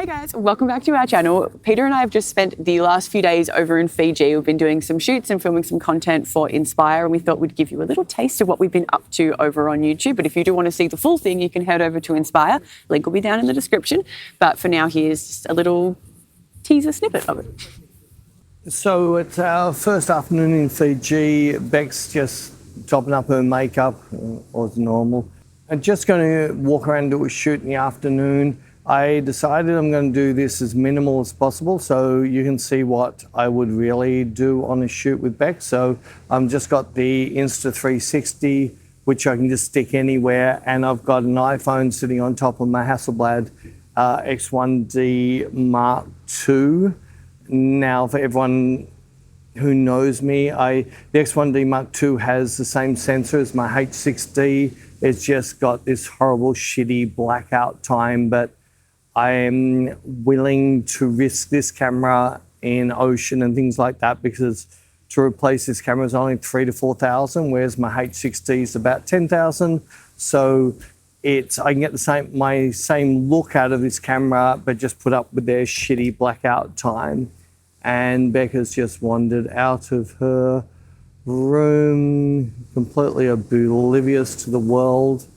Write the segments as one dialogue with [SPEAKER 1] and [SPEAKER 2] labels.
[SPEAKER 1] Hey guys, welcome back to our channel. Peter and I have just spent the last few days over in Fiji. We've been doing some shoots and filming some content for Inspire, and we thought we'd give you a little taste of what we've been up to over on YouTube. But if you do want to see the full thing, you can head over to Inspire. Link will be down in the description. But for now, here's just a little teaser snippet of it.
[SPEAKER 2] So it's our first afternoon in Fiji. Beck's just topping up her makeup, as normal. I'm just going to walk around and do a shoot in the afternoon. I decided I'm going to do this as minimal as possible so you can see what I would really do on a shoot with Beck. So I've just got the Insta 360, which I can just stick anywhere, and I've got an iPhone sitting on top of my Hasselblad X1D II. Now, for everyone who knows me, the X1D Mark II has the same sensor as my H6D. It's just got this horrible, shitty blackout time, but I am willing to risk this camera in ocean and things like that because to replace this camera is only 3,000 to 4,000, whereas my H6D is about 10,000. So I can get my same look out of this camera, but just put up with their shitty blackout time. And Becca's just wandered out of her room, completely oblivious to the world.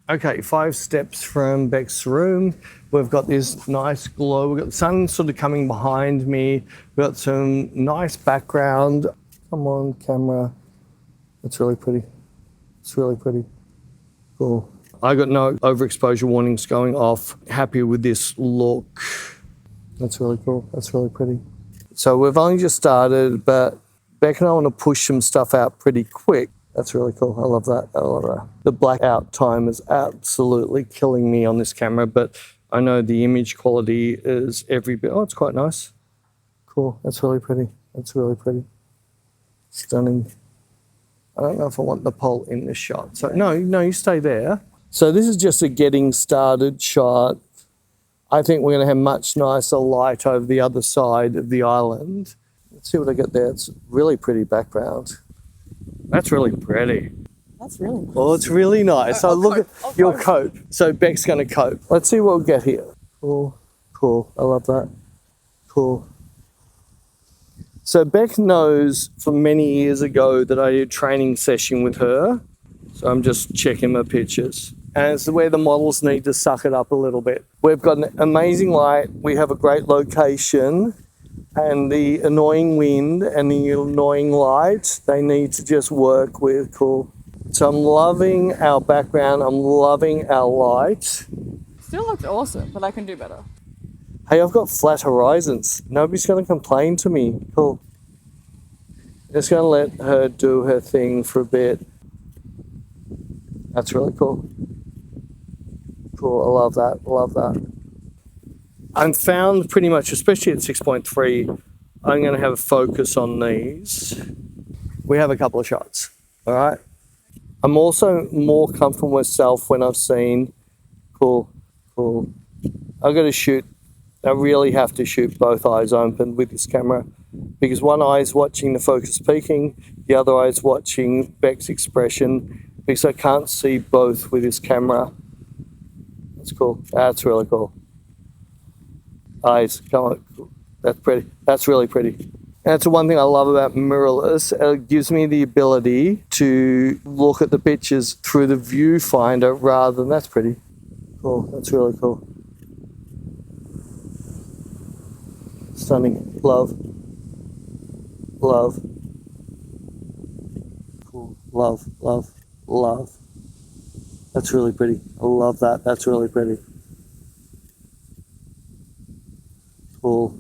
[SPEAKER 2] Okay, 5 steps from Beck's room. We've got this nice glow. We've got the sun sort of coming behind me. We've got some nice background. Come on, camera. That's really pretty. It's really pretty. Cool. I got no overexposure warnings going off. Happy with this look. That's really cool. That's really pretty. So we've only just started, but Beck and I want to push some stuff out pretty quick. That's really cool. I love that. I love that. The blackout time is absolutely killing me on this camera, but I know the image quality is every bit. Oh, it's quite nice. Cool. That's really pretty. That's really pretty. Stunning. I don't know if I want the pole in this shot. So no, you stay there. So this is just a getting started shot. I think we're going to have much nicer light over the other side of the island. Let's see what I get there. It's really pretty background. That's really pretty.
[SPEAKER 1] That's really nice.
[SPEAKER 2] Oh, it's really nice. So look at your coat. So Beck's going to cope. Let's see what we'll get here. Cool. Cool. I love that. Cool. So Beck knows from many years ago that I did a training session with her. So I'm just checking my pictures. And it's where the models need to suck it up a little bit. We've got an amazing light. We have a great location. And the annoying wind and the annoying light, they need to just work with. Cool. So I'm loving our background. I'm loving our light.
[SPEAKER 1] Still looks awesome, but I can do better.
[SPEAKER 2] Hey, I've got flat horizons. Nobody's going to complain to me. Cool. Just going to let her do her thing for a bit. That's really cool. Cool. I love that. I love that. I'm found pretty much, especially at 6.3, I'm going to have a focus on these. We have a couple of shots, all right? I'm also more comfortable with myself when I've seen, cool. I've got to shoot, I really have to shoot both eyes open with this camera because one eye is watching the focus peaking, the other eye is watching Beck's expression because I can't see both with this camera. That's cool. That's really cool. Eyes, come on, that's pretty. That's really pretty. And that's the one thing I love about mirrorless. It gives me the ability to look at the pictures through the viewfinder rather than, that's pretty. Cool, that's really cool. Stunning, love. Love. Cool, love. That's really pretty. I love that, that's really pretty. Cool.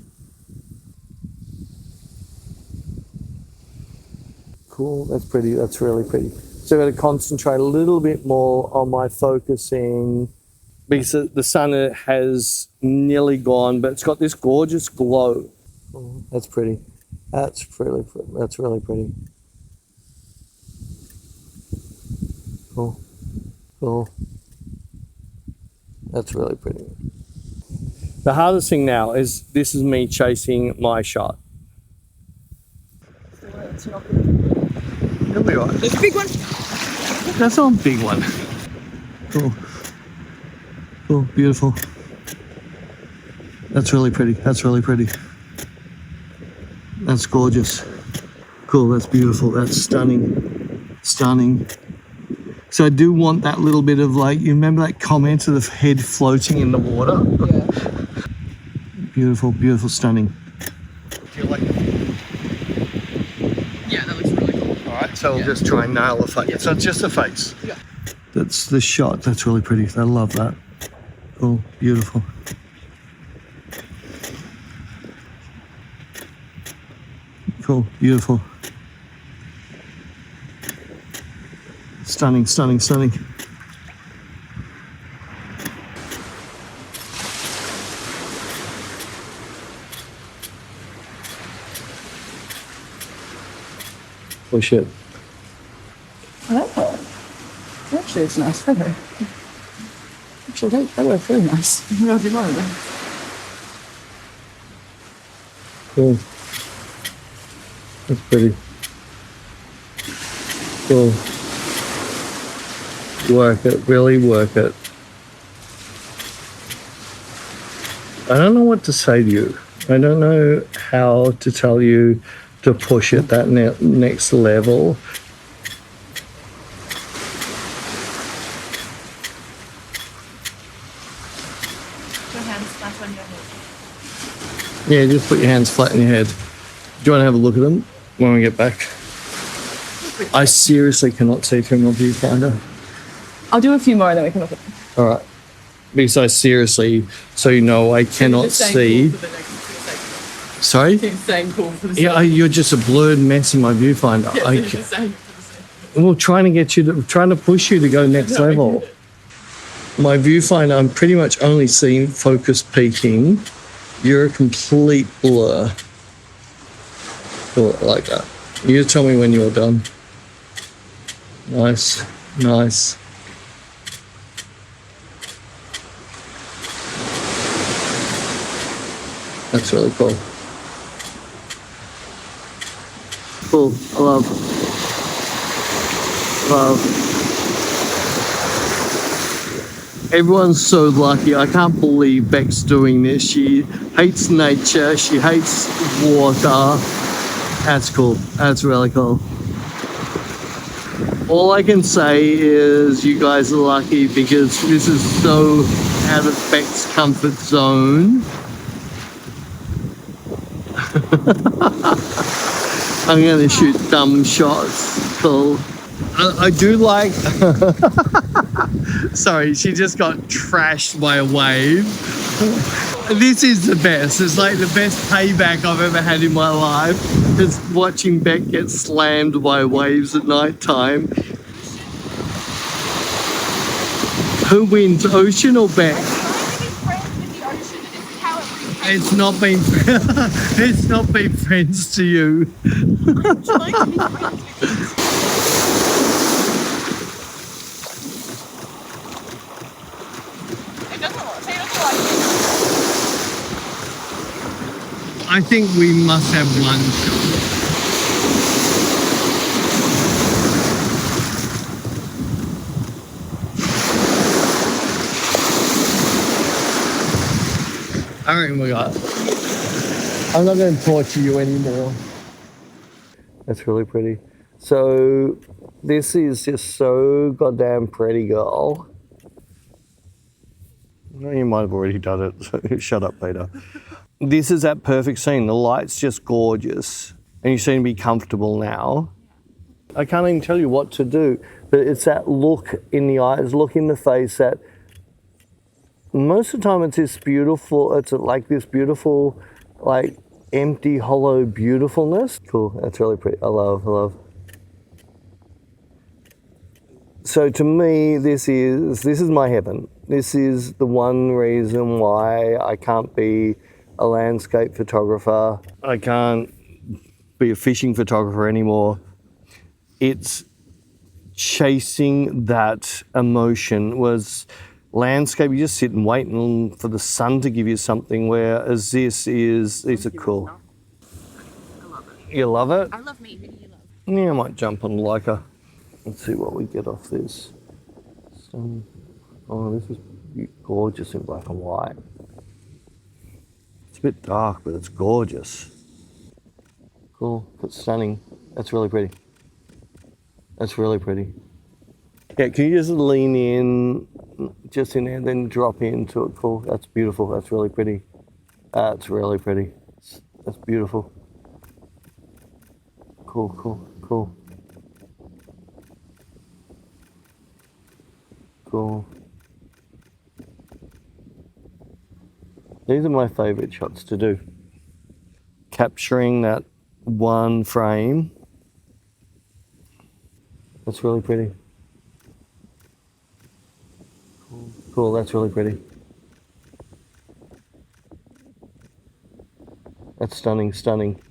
[SPEAKER 2] Cool, that's pretty, that's really pretty. So I've got to concentrate a little bit more on my focusing because the sun has nearly gone, but it's got this gorgeous glow. Oh, that's pretty. That's really pretty. That's really pretty. Cool. Cool. That's really pretty. The hardest thing now is this is me chasing my shot. It'll be all right.
[SPEAKER 1] There's a big one.
[SPEAKER 2] That's not a big one. Cool. Cool, beautiful. That's really pretty. That's really pretty. That's gorgeous. Cool, that's beautiful. That's stunning. Stunning. So I do want that little bit of like, you remember that comment of the head floating in the water?
[SPEAKER 1] Yeah.
[SPEAKER 2] Beautiful, beautiful, stunning. Do you like it?
[SPEAKER 1] Yeah, that looks really cool.
[SPEAKER 2] All right, so we'll just try and nail the face.
[SPEAKER 1] Yeah.
[SPEAKER 2] So it's just a face.
[SPEAKER 1] Yeah.
[SPEAKER 2] That's the shot. That's really pretty. I love that. Cool, beautiful. Cool, beautiful. Stunning, stunning, stunning. Push it.
[SPEAKER 1] I like that. Actually, it's a nice photo. Actually, that worked really nice. I'm going to do more of that.
[SPEAKER 2] Cool. That's pretty. Cool. Work it, really work it. I don't know what to say to you. I don't know how to tell you to push it that next level.
[SPEAKER 3] Your hands flat on your head.
[SPEAKER 2] Yeah, just put your hands flat in your head. Do you want to have a look at them when we get back? I seriously cannot see through my viewfinder.
[SPEAKER 1] I'll do a few more and then we can look at them.
[SPEAKER 2] All right. Because I seriously, so you know, I cannot see. Sorry?
[SPEAKER 1] Keep saying cool for the
[SPEAKER 2] Yeah, you're just a blurred mess in my viewfinder. Well, trying to push you to go next level. My viewfinder, I'm pretty much only seeing focus peaking. You're a complete blur. Cool, like that. You tell me when you're done. Nice, nice. That's really cool. Cool, I love. Everyone's so lucky. I can't believe Beck's doing this. She hates nature. She hates water. That's cool. That's really cool. All I can say is you guys are lucky because this is so out of Beck's comfort zone. I'm going to shoot dumb shots. Cool. I do like... Sorry, she just got trashed by a wave. This is the best. It's like the best payback I've ever had in my life. Is watching Beck get slammed by waves at night time. Who wins, ocean or Beck? It's not been it's not been friends to you.
[SPEAKER 3] Would you like to be friends with me? It doesn't like it.
[SPEAKER 2] I think we must have one shot. I reckon we got it. I'm not going to torture you anymore. That's really pretty. So this is just so goddamn pretty, girl. You might have already done it, so shut up, Peter. This is that perfect scene. The light's just gorgeous. And you seem to be comfortable now. I can't even tell you what to do, but it's that look in the eyes, look in the face that most of the time it's this beautiful, it's like this beautiful, like empty, hollow beautifulness. Cool, that's really pretty. I love. So to me, this is my heaven. This is the one reason why I can't be a landscape photographer. I can't be a fishing photographer anymore. It's chasing that emotion. Was landscape, you just sit and wait for the sun to give you something, whereas these are cool.
[SPEAKER 3] I love it.
[SPEAKER 2] You love it?
[SPEAKER 3] I love me. Who do you love?
[SPEAKER 2] Yeah, I might jump on Leica. Let's see what we get off this. Oh, this is gorgeous in black and white. bit dark, but it's gorgeous. Cool, it's stunning. That's really pretty. That's really pretty. Yeah, can you just lean in, just in there, and then drop into it? Cool, that's beautiful. That's really pretty. That's really pretty. That's beautiful. Cool, cool, cool. Cool. These are my favorite shots to do. Capturing that one frame. That's really pretty. Cool, cool, that's really pretty. That's stunning, stunning.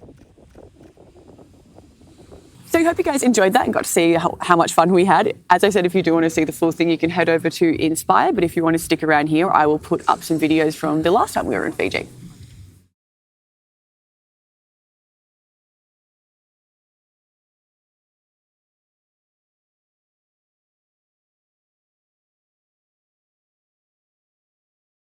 [SPEAKER 1] So I hope you guys enjoyed that and got to see how much fun we had. As I said, if you do want to see the full thing, you can head over to Inspire. But if you want to stick around here, I will put up some videos from the last time we were in Fiji.